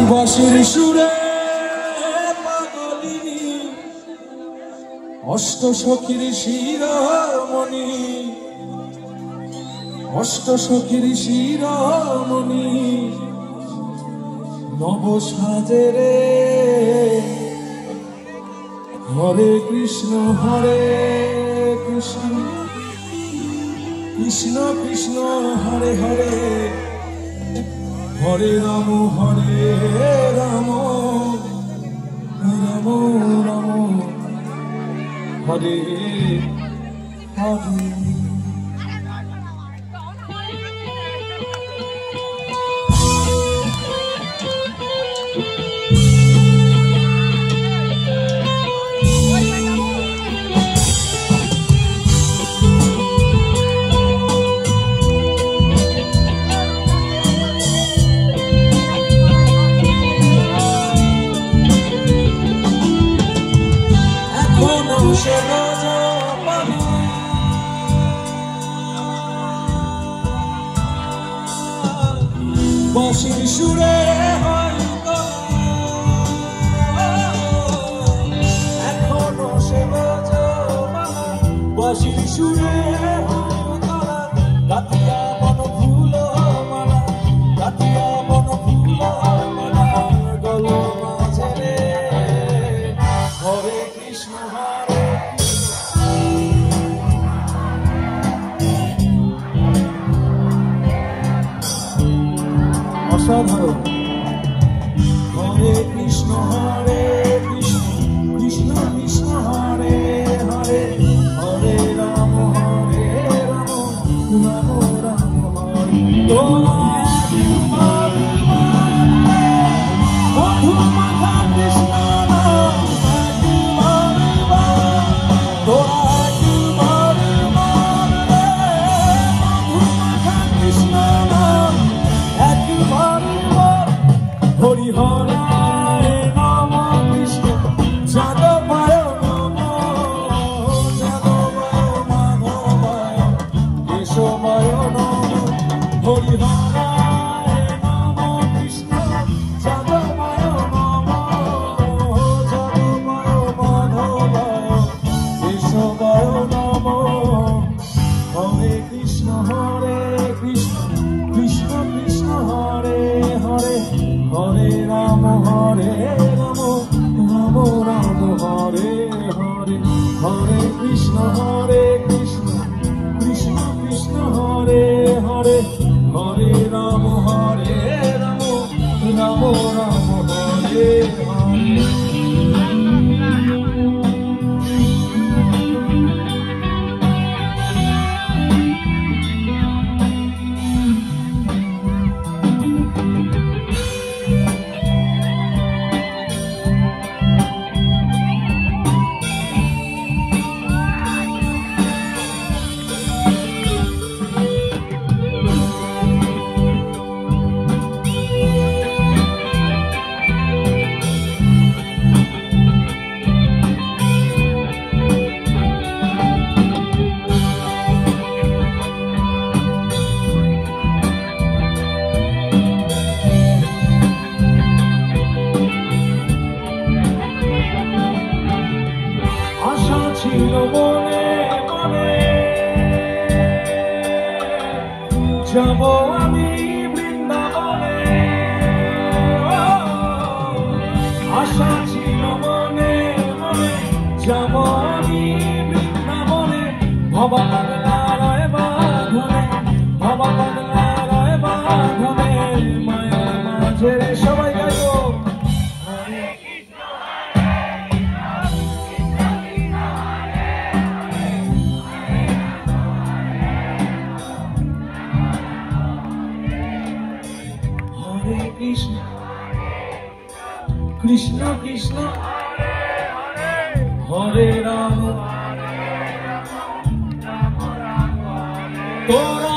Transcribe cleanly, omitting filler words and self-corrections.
বাঁশির সুরে পাগলিনী অষ্ট সখীর শিরোমণি, অষ্ট সখীর শিরোমণি নব সাজে রে। হরে কৃষ্ণ কৃষ্ণ কৃষ্ণ হরে হরে, হরে রাম রাম রাম হরে হরে। বাঁশির সুরে এখনো সে বাঁশির সুরে গাতিয়া বন ফুল মালা, গাতিয়া বন ফুল মালা গল মাঝে রে। হরে কৃষ্ণ অসাধারণ। হরে কৃষ্ণ কৃষ্ণ কৃষ্ণ হরে হরে, হরে রাম রাম রাম হরে। হরি হরায় নম কৃষ্ণ যাদবায় নম, যাদবায় মাধবায় কেশবায় নম। হরি হরায় নম কৃষ্ণ যাদবায় নম, যাদবায় মাধবায় কেশবায় নম। হরে কৃষ্ণ কৃষ্ণ কৃষ্ণ হরে হরে, হরে রাম রাম রাম হরে হরে। হরে কৃষ্ণ কৃষ্ণ কৃষ্ণ হরে হরে, হরে রাম রাম রাম হরে হরে। ছিল মনে মনে যাব আমি বৃন্দাবনে, আশা ছিল মনে মনে যাব আমি বৃন্দাবনে। ভবা পাগলায় বাঁধনে, ভবা পাগলায় বাঁধনে মায়ের মাঝে সবাই গাইব। কৃষ্ণ কৃষ্ণ কৃষ্ণ হরে রাম তোরা